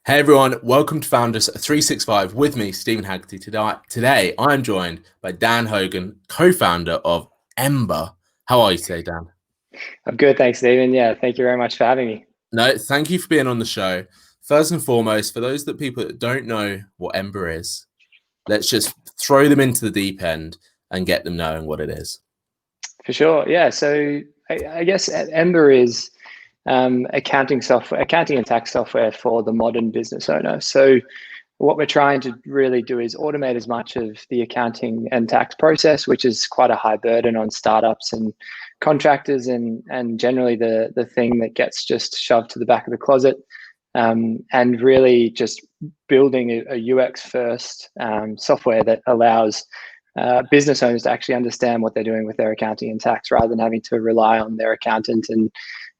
Hey everyone, welcome to Founders 365 with me, Steven Haggerty. Today, I'm joined by Dan Hogan, co-founder of Ember. How are you today, Dan? I'm good, thanks, Steven. Yeah, thank you very much for having me. No, thank you for being on the show. First and foremost, for those people that don't know what Ember is, let's just throw them into the deep end and get them knowing what it is. For sure. Yeah. So I guess Ember is accounting and tax software for the modern business owner. So what we're trying to really do is automate as much of the accounting and tax process, which is quite a high burden on startups and contractors, and generally the thing that gets just shoved to the back of the closet. And really just building a UX first software that allows business owners to actually understand what they're doing with their accounting and tax, rather than having to rely on their accountant and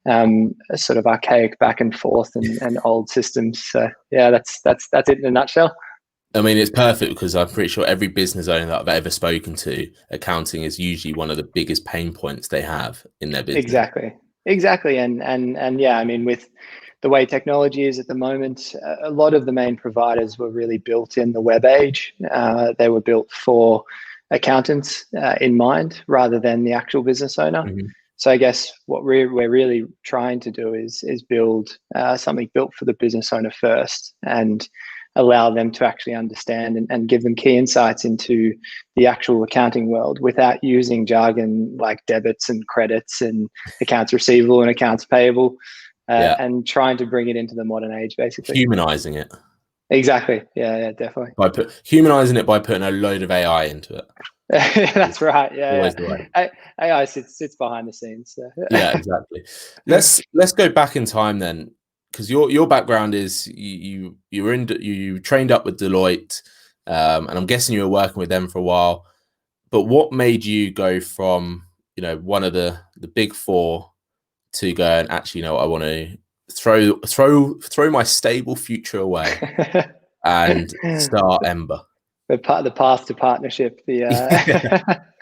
a sort of archaic back and forth and old systems. So yeah, that's it in a nutshell. I mean, it's perfect because I'm pretty sure every business owner that I've ever spoken to, accounting is usually one of the biggest pain points they have in their business. Exactly. And yeah, I mean, with the way technology is at the moment, a lot of the main providers were really built in the web age. They were built for accountants in mind, rather than the actual business owner. Mm-hmm. So I guess what we're really trying to do is build something built for the business owner first, and allow them to actually understand and give them key insights into the actual accounting world without using jargon like debits and credits and accounts receivable and accounts payable, and trying to bring it into the modern age, basically. Humanizing it. Exactly. Yeah, definitely. Humanizing it by putting a load of AI into it. That's right. Always the way. AI sits behind the scenes. So. Yeah, exactly. Let's go back in time then, because your background is you trained up with Deloitte, and I'm guessing you were working with them for a while. But what made you go from one of the big four to go and actually, I want to throw my stable future away and start Ember? The path to partnership. The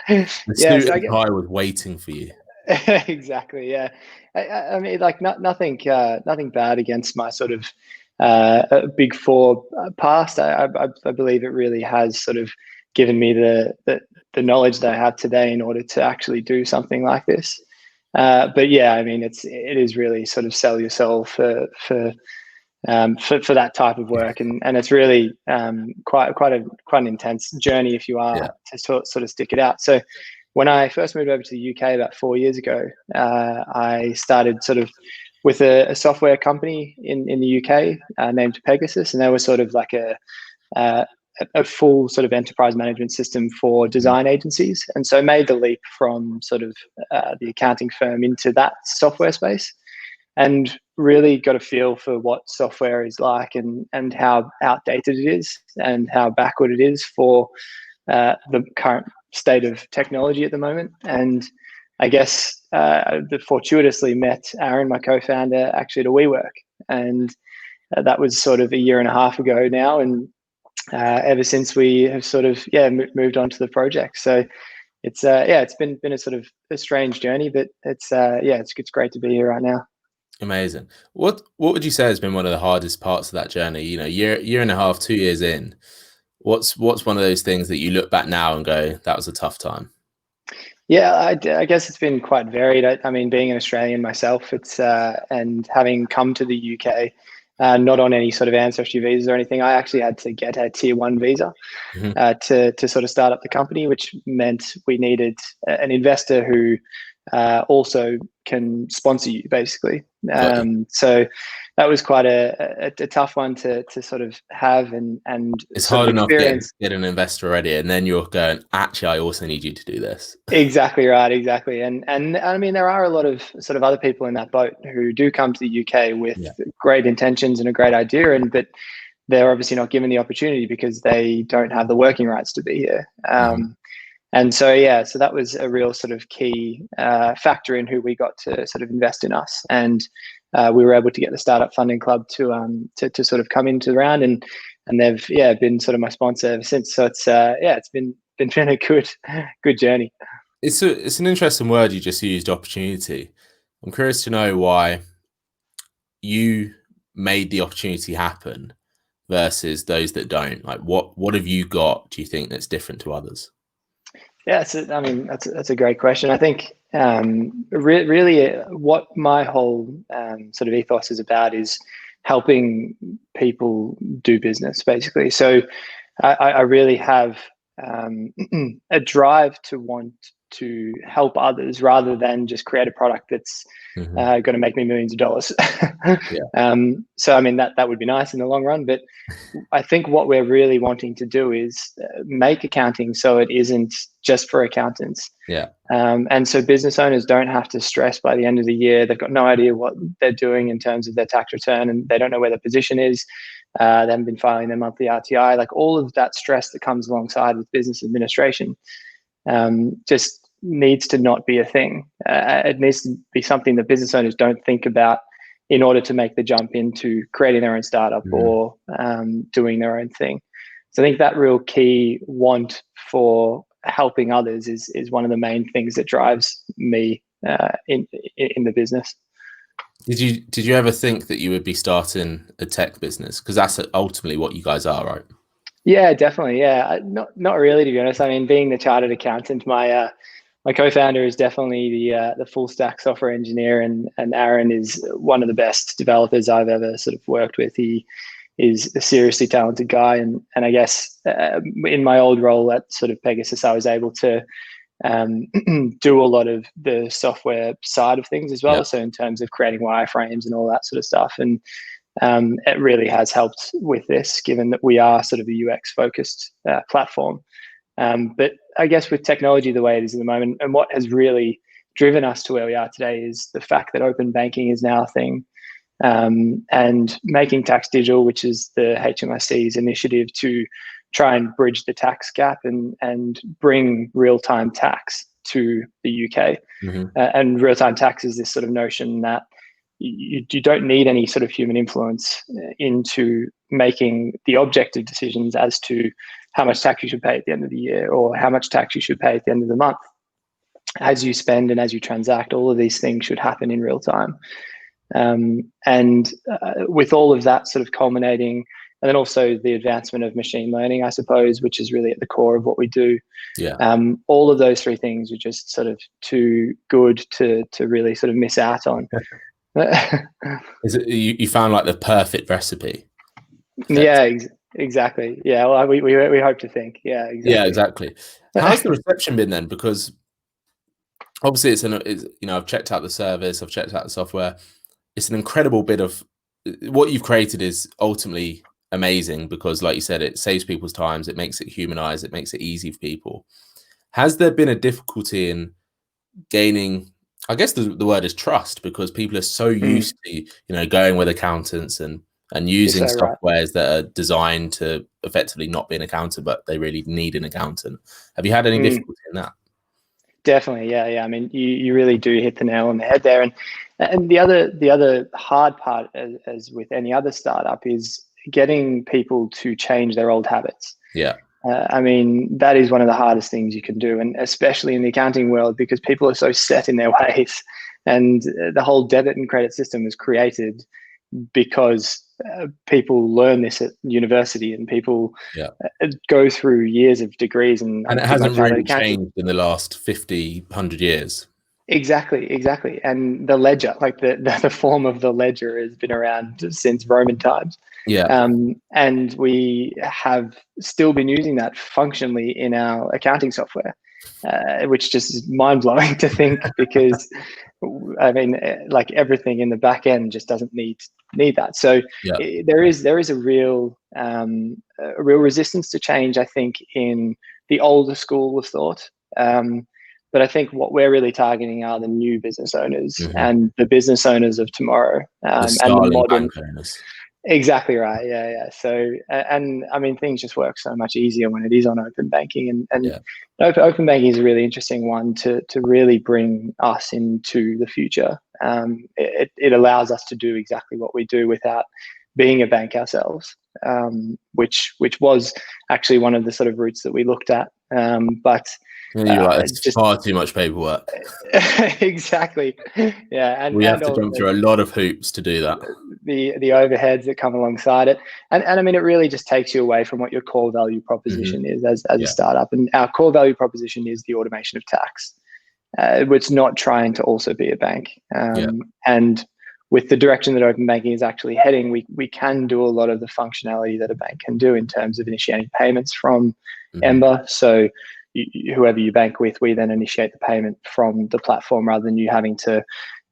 Yeah, suit and tie was waiting for you. Exactly. Yeah, I mean, like nothing bad against my sort of big four past. I believe it really has sort of given me the knowledge that I have today in order to actually do something like this. But yeah, I mean, it is really sort of sell yourself for that type of work, and it's really quite an intense journey if you are to sort of stick it out. So when I first moved over to the UK about 4 years ago, I started sort of with a software company in the UK named Pegasus, and they were sort of like a full sort of enterprise management system for design agencies. And so I made the leap from sort of the accounting firm into that software space, and really got a feel for what software is like, and how outdated it is and how backward it is for the current state of technology at the moment. And I guess fortuitously met Aaron, my co-founder, actually at a WeWork, and that was sort of a year and a half ago now. And ever since, we have sort of moved on to the project. So it's it's been a sort of a strange journey, but it's great to be here right now. Amazing. What would you say has been one of the hardest parts of that journey? Year and a half, 2 years in. What's one of those things that you look back now and go, that was a tough time? Yeah, I guess it's been quite varied. I mean, being an Australian myself, it's and having come to the UK, not on any sort of ancestry visas or anything. I actually had to get a tier 1 visa to sort of start up the company, which meant we needed an investor who also can sponsor you, basically. So that was quite a tough one to sort of have, and it's sort hard of enough get an investor already, and then you're going, actually, I also need you to do this. Exactly right, exactly. And I mean, there are a lot of sort of other people in that boat who do come to the UK with great intentions and a great idea, but they're obviously not given the opportunity because they don't have the working rights to be here. And so so that was a real sort of key factor in who we got to sort of invest in us, and we were able to get the Startup Funding Club to sort of come into the round, and they've been sort of my sponsor ever since. So it's it's been a good journey. It's an interesting word you just used, opportunity. I'm curious to know why you made the opportunity happen versus those that don't? Like, what have you got, do you think, that's different to others? Yeah, I mean, that's a great question. I think really what my whole sort of ethos is about is helping people do business, basically. So I really have a drive to want to help others rather than just create a product that's going to make me millions of dollars. So I mean, that would be nice in the long run, but I think what we're really wanting to do is make accounting so it isn't just for accountants. And so business owners don't have to stress by the end of the year. They've got no idea what they're doing in terms of their tax return, and they don't know where their position is. They haven't been filing their monthly RTI. Like, all of that stress that comes alongside with business administration just needs to not be a thing. It needs to be something that business owners don't think about in order to make the jump into creating their own startup or doing their own thing. So I think that real key want for helping others is one of the main things that drives me in the business. Did you ever think that you would be starting a tech business? Because that's ultimately what you guys are, right? Yeah, definitely. Yeah, not really, to be honest. I mean, being the chartered accountant, my co-founder is definitely the full stack software engineer, and Aaron is one of the best developers I've ever sort of worked with. He is a seriously talented guy, and I guess in my old role at sort of Pegasus, I was able to do a lot of the software side of things as well. So in terms of creating wireframes and all that sort of stuff, and it really has helped with this, given that we are sort of a UX focused platform. But I guess with technology the way it is at the moment, and what has really driven us to where we are today, is the fact that open banking is now a thing, and making tax digital, which is the HMRC's initiative to try and bridge the tax gap and bring real-time tax to the UK. And real-time tax is this sort of notion that you don't need any sort of human influence into making the objective decisions as to how much tax you should pay at the end of the year, or how much tax you should pay at the end of the month. As you spend and as you transact, all of these things should happen in real time. And with all of that sort of culminating, and then also the advancement of machine learning, I suppose, which is really at the core of what we do. All of those three things are just sort of too good to really sort of miss out on. Is it, you found like the perfect recipe? Yeah, exactly. Yeah, well, we hope to think. Yeah, exactly. Yeah, exactly. How's the reception been then? Because obviously it's I've checked out the service, I've checked out the software. It's an incredible bit of what you've created is ultimately amazing, because like you said, it saves people's times, it makes it humanized, it makes it easy for people. Has there been a difficulty in gaining, I guess the word is trust, because people are so used to going with accountants and using softwares that are designed to effectively not be an accountant, but they really need an accountant. Have you had any difficulty in that? Definitely, yeah. I mean, you really do hit the nail on the head there. And the other hard part, as with any other startup, is getting people to change their old habits. I mean, that is one of the hardest things you can do, and especially in the accounting world, because people are so set in their ways. And the whole debit and credit system was created because people learn this at university, and people go through years of degrees, and it hasn't really changed in the last 100 years. Exactly. And the ledger, like the form of the ledger, has been around since Roman times. And we have still been using that functionally in our accounting software, which just is mind-blowing to think, because I mean, like, everything in the back end just doesn't need that. So there is a real resistance to change, I think, in the older school of thought. But I think what we're really targeting are the new business owners and the business owners of tomorrow, and the modern owners. Exactly right. Yeah. So, and I mean, things just work so much easier when it is on open banking, and open banking is a really interesting one to really bring us into the future. It allows us to do exactly what we do without being a bank ourselves, which was actually one of the sort of routes that we looked at But And you're like, it's just far too much paperwork. exactly, yeah, We have and to also jump through a lot of hoops to do that. the overheads that come alongside it, and I mean, it really just takes you away from what your core value proposition is as a startup. And our core value proposition is the automation of tax. It's not trying to also be a bank. And with the direction that open banking is actually heading, we can do a lot of the functionality that a bank can do in terms of initiating payments from Ember. So whoever you bank with, we then initiate the payment from the platform rather than you having to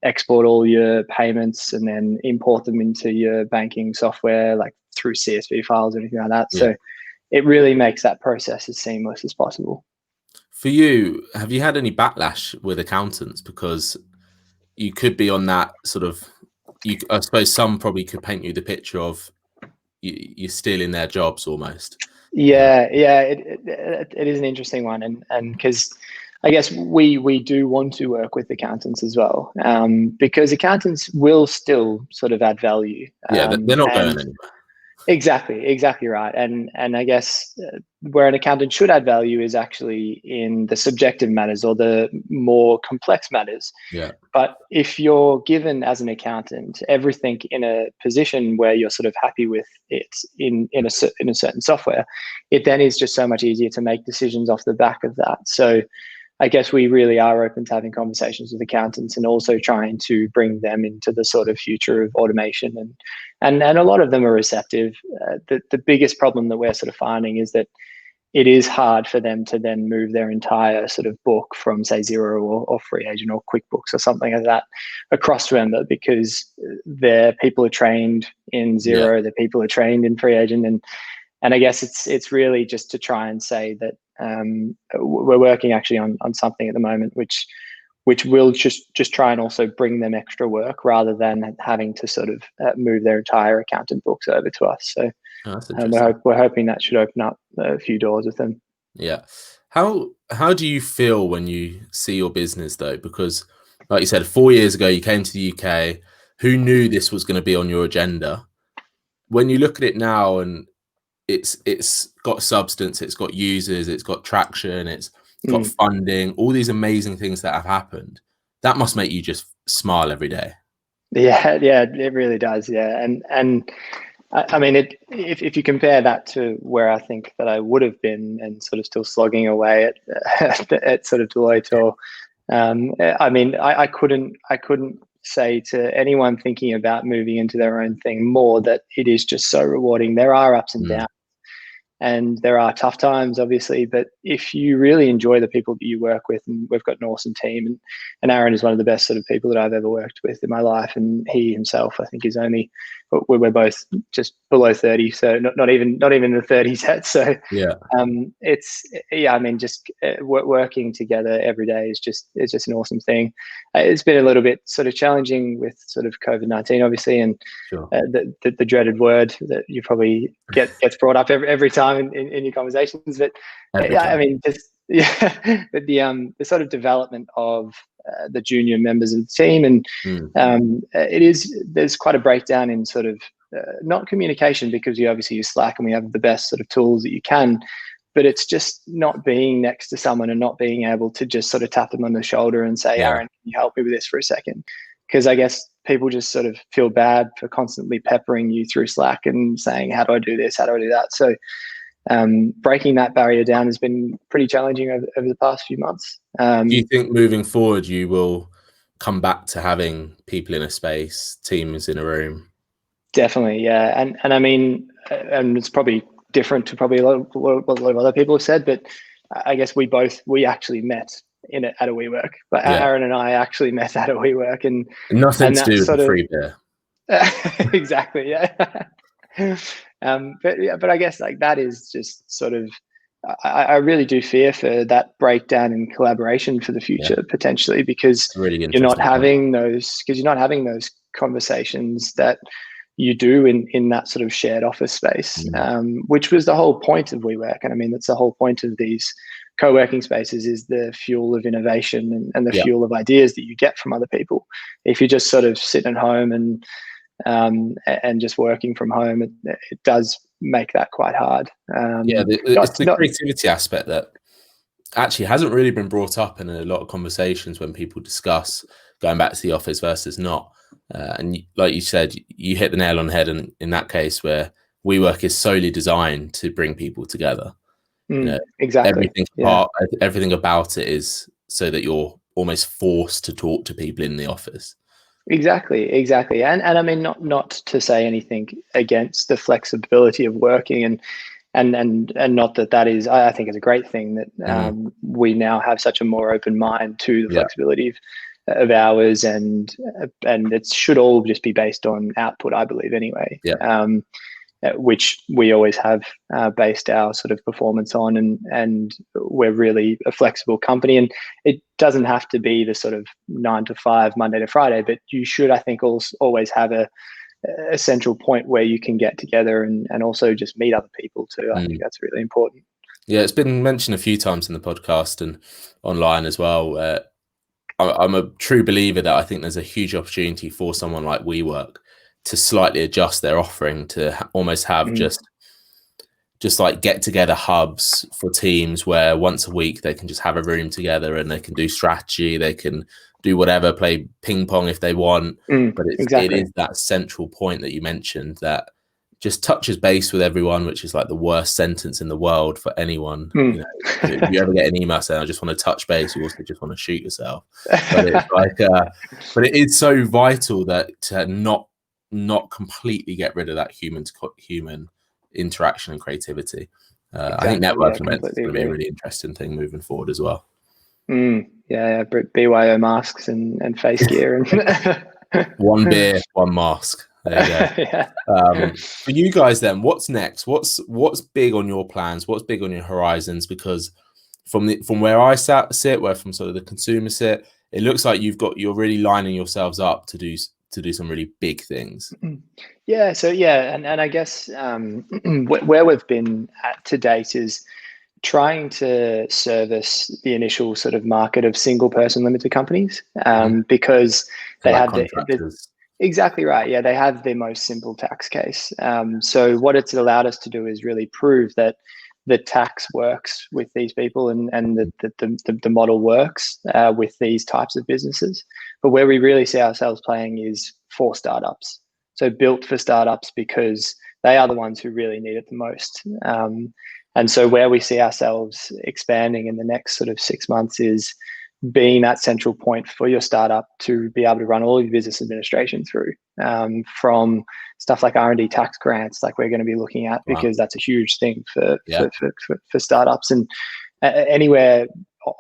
export all your payments and then import them into your banking software, like through CSV files or anything like that. So it really makes that process as seamless as possible. For you, have you had any backlash with accountants? Because you could be on that sort of, I suppose some probably could paint you the picture of you're stealing their jobs almost. Yeah, it is an interesting one, and because I guess we do want to work with accountants as well, because accountants will still sort of add value. Yeah, they're not going anywhere. Exactly right. And I guess where an accountant should add value is actually in the subjective matters or the more complex matters. Yeah. But if you're given as an accountant everything in a position where you're sort of happy with it in a certain software, it then is just so much easier to make decisions off the back of that. So I guess we really are open to having conversations with accountants and also trying to bring them into the sort of future of automation, and a lot of them are receptive. The biggest problem that we're sort of finding is that it is hard for them to then move their entire sort of book from, say, Xero or Free Agent or QuickBooks or something like that across to Ember, because their people are trained in Xero, their people are trained in Free Agent, and I guess it's really just to try and say that we're working actually on something at the moment which will just try and also bring them extra work rather than having to sort of move their entire accountant books over to us. So we're hoping that should open up a few doors with them. Yeah. How do you feel when you see your business though? Because like you said, 4 years ago you came to the UK. Who knew this was going to be on your agenda? When you look at it now and it's got substance, it's got users, it's got traction, it's got funding, all these amazing things that have happened, that must make you just smile every day. Yeah, it really does. Yeah, and I mean, if you compare that to where I think that I would have been and sort of still slogging away at sort of Deloitte, or I mean, I couldn't say to anyone thinking about moving into their own thing more that it is just so rewarding. There are ups and downs, and there are tough times, obviously, but if you really enjoy the people that you work with, and we've got an awesome team, and Aaron is one of the best sort of people that I've ever worked with in my life, and he himself, I think, is only, we're both just below 30, so not even in the 30s yet. So I mean, just working together every day is just an awesome thing. It's been a little bit sort of challenging with sort of COVID-19, obviously, and the dreaded word that you probably gets brought up every time in your conversations. But I mean, just but the sort of development of the junior members of the team, and there's quite a breakdown in sort of not communication, because you obviously use Slack and we have the best sort of tools that you can, but it's just not being next to someone and not being able to just sort of tap them on the shoulder and say, Aaron, can you help me with this for a second? Because I guess people just sort of feel bad for constantly peppering you through Slack and saying, how do I do this? How do I do that? So breaking that barrier down has been pretty challenging over the past few months. Do you think moving forward you will come back to having people in a space, teams in a room? Definitely, yeah. And I mean, and it's probably different to probably a lot of other people have said, but I guess we actually met at a WeWork. But Aaron and I actually met at a WeWork, and nothing to do with the free beer. Exactly, yeah. But I guess like that is just sort of, I really do fear for that breakdown in collaboration for the future, potentially, because you're not having those conversations that you do in that sort of shared office space, which was the whole point of WeWork. And I mean, that's the whole point of these co-working spaces, is the fuel of innovation and the fuel of ideas that you get from other people. If you're just sort of sitting at home and just working from home, it does make that quite hard. It's the creativity aspect that actually hasn't really been brought up in a lot of conversations when people discuss going back to the office versus not. And like you said, you hit the nail on the head in that case where WeWork is solely designed to bring people together. Exactly. Everything about it is so that you're almost forced to talk to people in the office. Exactly. And I mean, not to say anything against the flexibility of working, and not that is, I think is a great thing that we now have such a more open mind to the flexibility of hours, and it should all just be based on output, I believe, anyway. Which we always have based our sort of performance on, and we're really a flexible company, and it doesn't have to be the sort of 9 to 5 Monday to Friday, but you should, I think, always have a central point where you can get together and also just meet other people too. I think that's really important. Yeah, it's been mentioned a few times in the podcast and online as well. I'm a true believer that I think there's a huge opportunity for someone like WeWork to slightly adjust their offering to almost have just like get together hubs for teams where once a week they can just have a room together and they can do strategy, they can do whatever, play ping pong if they want. But it is that central point that you mentioned that just touches base with everyone, which is like the worst sentence in the world for anyone. You know, if you ever get an email saying, I just want to touch base, you also just want to shoot yourself. But it's like, but it is so vital that to not completely get rid of that human to human interaction and creativity. I think networking events is going to be a really interesting thing moving forward as well. BYO masks and face gear and one beer, one mask. There you go. For you guys then, what's next? What's big on your plans? What's big on your horizons? Because from where I sit, where from sort of the consumer sit, it looks like you're really lining yourselves up to do some really big things. And I guess where we've been at to date is trying to service the initial sort of market of single person limited companies, because they have exactly right. Yeah, they have the most simple tax case. So what it's allowed us to do is really prove that the tax works with these people, and the model works with these types of businesses. But where we really see ourselves playing is for startups. So built for startups because they are the ones who really need it the most. And so where we see ourselves expanding in the next sort of 6 months is being that central point for your startup to be able to run all your business administration through, from stuff like R&D tax grants, like we're going to be looking at, because that's a huge thing for startups, and anywhere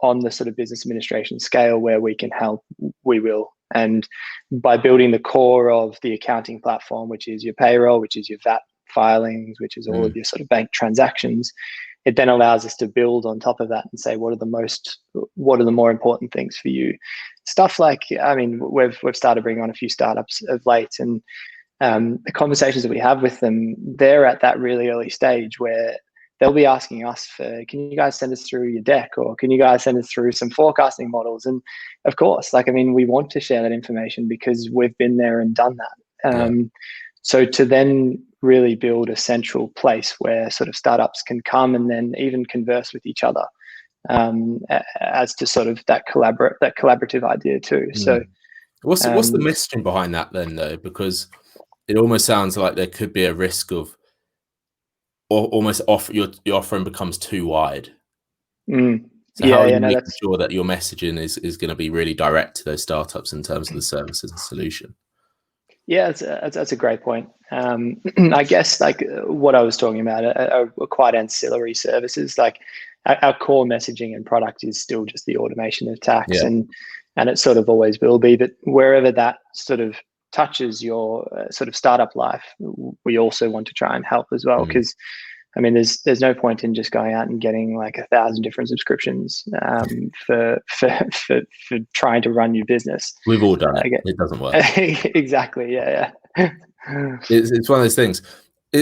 on the sort of business administration scale where we can help, we will. And by building the core of the accounting platform, which is your payroll, which is your VAT filings, which is all of your sort of bank transactions, it then allows us to build on top of that and say, what are the more important things for you? Stuff like, I mean, we've started bringing on a few startups of late, and the conversations that we have with them, they're at that really early stage where they'll be asking us for, can you guys send us through your deck, or can you guys send us through some forecasting models? And of course, like, I mean, we want to share that information because we've been there and done that. So to then really build a central place where sort of startups can come and then even converse with each other, as to sort of that collaborative idea too. So what's the messaging behind that then, though? Because it almost sounds like there could be a risk of almost your offering becomes too wide. So how are you making sure that your messaging is going to be really direct to those startups in terms of the services and solution? Yeah, that's a great point. I guess like what I was talking about are quite ancillary services. Like our core messaging and product is still just the automation of tax, and it sort of always will be. But wherever that sort of touches your sort of startup life, we also want to try and help as well, because I mean, there's no point in just going out and getting like 1,000 different subscriptions for trying to run your business. We've all done it. It doesn't work. Exactly. Yeah. It's one of those things.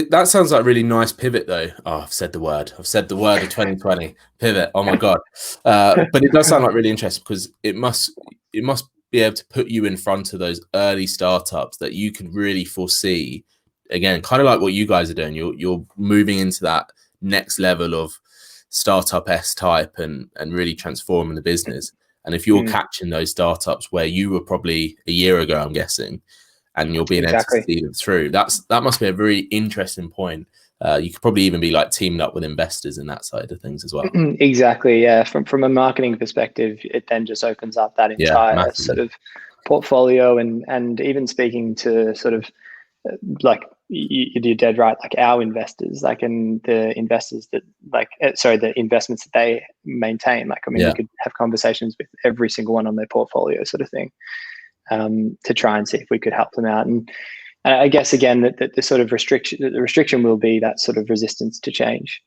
That sounds like a really nice pivot, though. Oh, I've said the word of 2020. Pivot. Oh my god! But it does sound like really interesting, because it must be able to put you in front of those early startups that you can really foresee. Again, kind of like what you guys are doing. You're moving into that next level of startup S type and really transforming the business. And if you're catching those startups where you were probably a year ago, I'm guessing, and you're being able to see them through, that must be a very interesting point. You could probably even be like teaming up with investors in that side of things as well. Exactly. Yeah. From a marketing perspective, it then just opens up that entire sort of portfolio, and even speaking to sort of like you're dead right, like our investors, like, and the investors that the investments that they maintain. Like, I mean, we could have conversations with every single one on their portfolio sort of thing, to try and see if we could help them out. And I guess again that the sort of restriction will be that sort of resistance to change,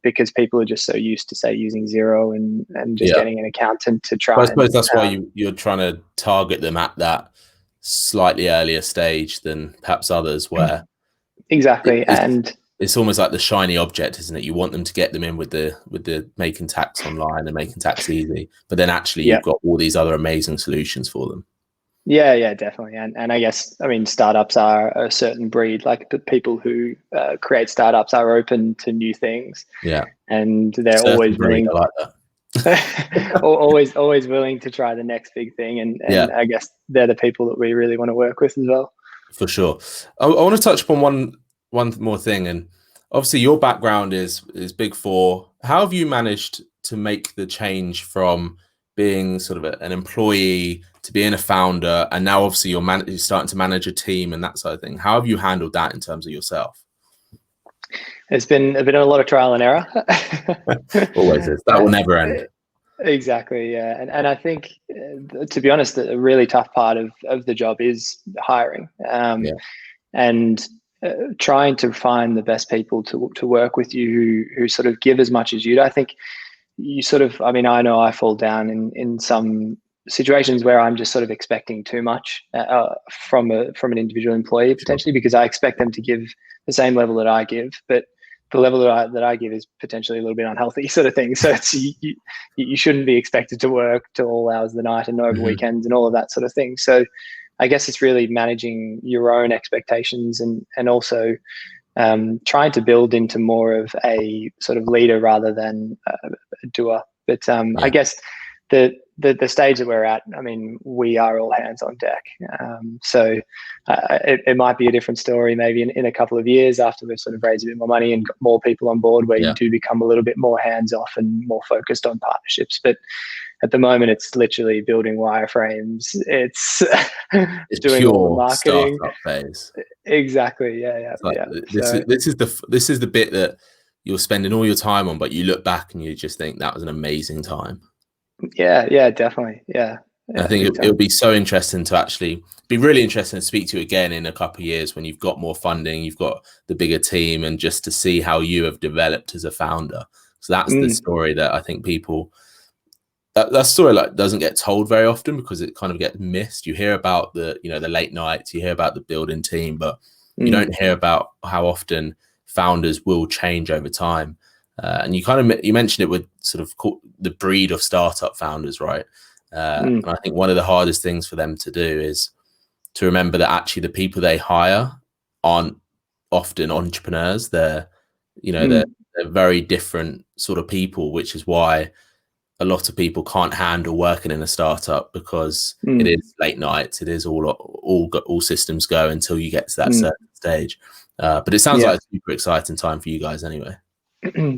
because people are just so used to, say, using Xero and just getting an accountant to try. But I suppose that's why you're trying to target them at that slightly earlier stage than perhaps others, where it's almost like the shiny object, isn't it? You want them to get them in with the making tax online and making tax easy, but then actually you've got all these other amazing solutions for them. Yeah, definitely. And I guess, I mean, startups are a certain breed. Like, the people who create startups are open to new things. Yeah. And they're always willing. I like that. always willing to try the next big thing. And I guess they're the people that we really want to work with as well. For sure. I want to touch upon one more thing. And obviously your background is Big Four. How have you managed to make the change from being sort of an employee to being a founder, and now obviously you're starting to manage a team and that sort of thing? How have you handled that in terms of yourself? It's been a lot of trial and error. Always is. That will never end. Exactly. Yeah. And I think, to be honest, a really tough part of the job is hiring, and trying to find the best people to work with you who sort of give as much as you do. I think you sort of, I mean, I know I fall down in some situations where I'm just sort of expecting too much from an individual employee, potentially, because I expect them to give the same level that I give, but the level that I give is potentially a little bit unhealthy, sort of thing. So it's, you shouldn't be expected to work till all hours of the night and over weekends and all of that sort of thing. So I guess it's really managing your own expectations and also trying to build into more of a sort of leader rather than a doer. But I guess the stage that we're at, I mean, we are all hands on deck. So it might be a different story maybe in a couple of years after we've sort of raised a bit more money and got more people on board, where you do become a little bit more hands off and more focused on partnerships. But at the moment, it's literally building wireframes. It's doing all the marketing. Startup phase. Exactly. Yeah. This is the bit that you're spending all your time on, but you look back and you just think that was an amazing time. Yeah, definitely. Yeah. I think it would be so interesting to actually be really interesting to speak to you again in a couple of years when you've got more funding, you've got the bigger team, and just to see how you have developed as a founder. So that's the story that I think people, that story like doesn't get told very often because it kind of gets missed. You hear about the late nights, you hear about the building team, but you don't hear about how often founders will change over time. And you mentioned it with sort of the breed of startup founders, right? And I think one of the hardest things for them to do is to remember that actually the people they hire aren't often entrepreneurs. They're very different sort of people, which is why a lot of people can't handle working in a startup, because it is late nights. It is all systems go until you get to that certain stage. But it sounds like a super exciting time for you guys anyway.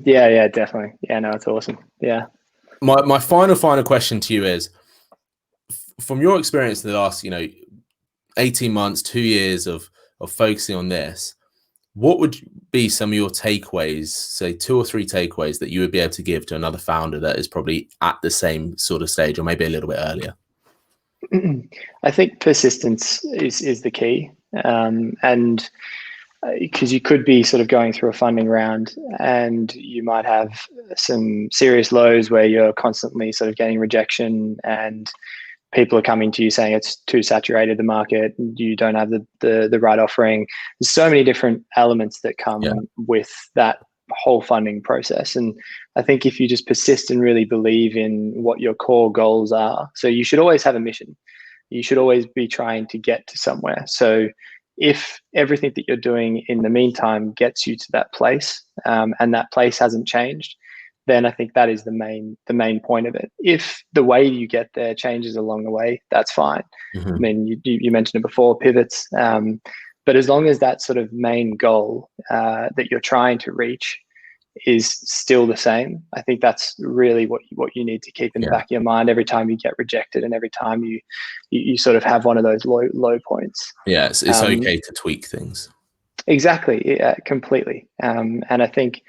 Yeah, definitely. Yeah, no, it's awesome. Yeah. My final question to you is, from your experience in the last 18 months, 2 years of focusing on this, what would be some of your takeaways, say 2 or 3 takeaways that you would be able to give to another founder that is probably at the same sort of stage or maybe a little bit earlier? I think persistence is the key. And because you could be sort of going through a funding round and you might have some serious lows where you're constantly sort of getting rejection and people are coming to you saying it's too saturated, the market, you don't have the right offering. There's so many different elements that come with that whole funding process. And I think if you just persist and really believe in what your core goals are, so you should always have a mission. You should always be trying to get to somewhere. So if everything that you're doing in the meantime gets you to that place, and that place hasn't changed, then I think that is the main point of it. If the way you get there changes along the way, that's fine. I mean, you mentioned it before, pivots. But as long as that sort of main goal that you're trying to reach is still the same, I think that's really what you need to keep in the back of your mind every time you get rejected and every time you sort of have one of those low points. Yeah, it's okay to tweak things. Exactly, completely. And I think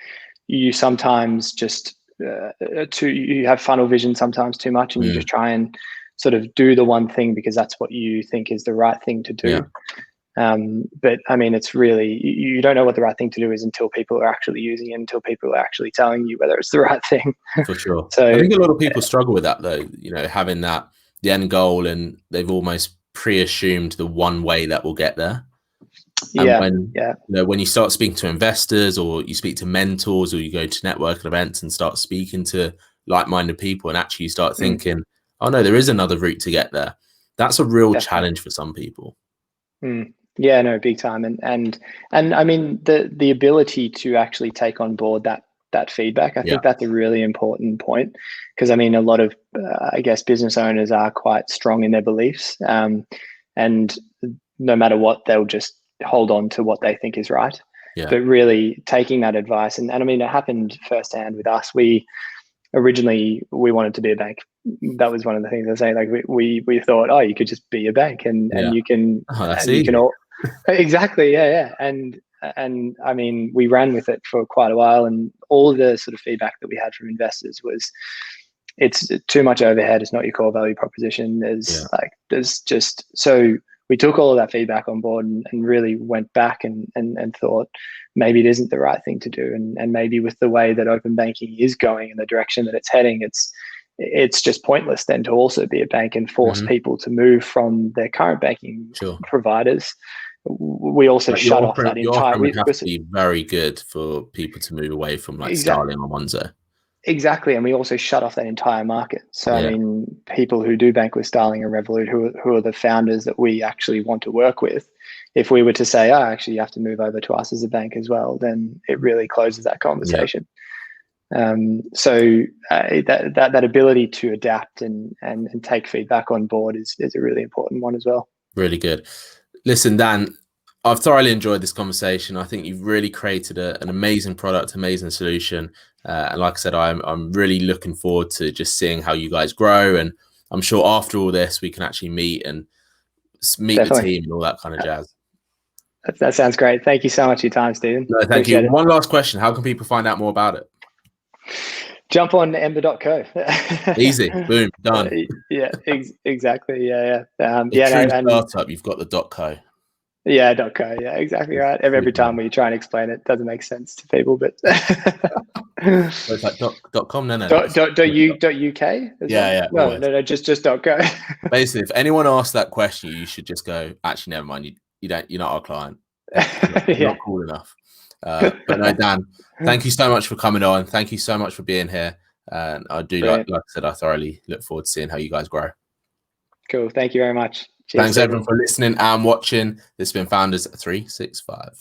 you sometimes just you have funnel vision sometimes too much, and you just try and sort of do the one thing because that's what you think is the right thing to do. But I mean, it's really, you don't know what the right thing to do is until people are actually using it, until people are actually telling you whether it's the right thing. For sure. So I think a lot of people struggle with that though, you know, having that, the end goal, and they've almost pre-assumed the one way that will get there. And you know, when you start speaking to investors, or you speak to mentors, or you go to networking events and start speaking to like-minded people, and actually you start thinking, oh no, there is another route to get there. That's a real challenge for some people. Yeah, no, big time. And I mean, the ability to actually take on board that feedback, I think that's a really important point, because I mean, a lot of I guess business owners are quite strong in their beliefs, and no matter what, they'll just hold on to what they think is right. But really taking that advice, and I mean, it happened firsthand with us. Originally we wanted to be a bank. That was one of the things I was saying. Like we thought, oh, you could just be a bank, and you can, you can all exactly, and I mean, we ran with it for quite a while, and all the sort of feedback that we had from investors was, it's too much overhead. It's not your core value proposition. There's just, so we took all of that feedback on board and really went back and thought maybe it isn't the right thing to do. And maybe with the way that open banking is going in the direction that it's heading, it's just pointless then to also be a bank and force people to move from their current banking providers. We also shut off that entire, would have to be very good for people to move away from like Starling or Monzo. Exactly, and we also shut off that entire market. So I mean, people who do bank with Starling and Revolut, who are the founders that we actually want to work with, if we were to say, oh, actually you have to move over to us as a bank as well, then it really closes that conversation. So that ability to adapt and take feedback on board is a really important one as well. Really good. Listen, Dan, I've thoroughly enjoyed this conversation. I think you've really created an amazing product, amazing solution. And like I said, I'm really looking forward to just seeing how you guys grow. And I'm sure after all this, we can actually meet the team and all that kind of jazz. That sounds great. Thank you so much for your time, Steven. No, thank you. One last question. How can people find out more about it? Jump on ember.co. Easy. Boom. Done. Exactly. Startup, you've got the .co. Yeah, .co. Yeah, exactly right. Every time we try and explain it, doesn't make sense to people, but So it's like .com. No. .uk. Yeah. No. Just .co. Basically, if anyone asks that question, you should just go, actually, never mind. You're not our client. You're not cool enough. But no, Dan, thank you so much for coming on. Thank you so much for being here. And I do, like I said, I thoroughly look forward to seeing how you guys grow. Cool. Thank you very much. Cheers, thanks everyone for listening and watching. This has been Founders 365.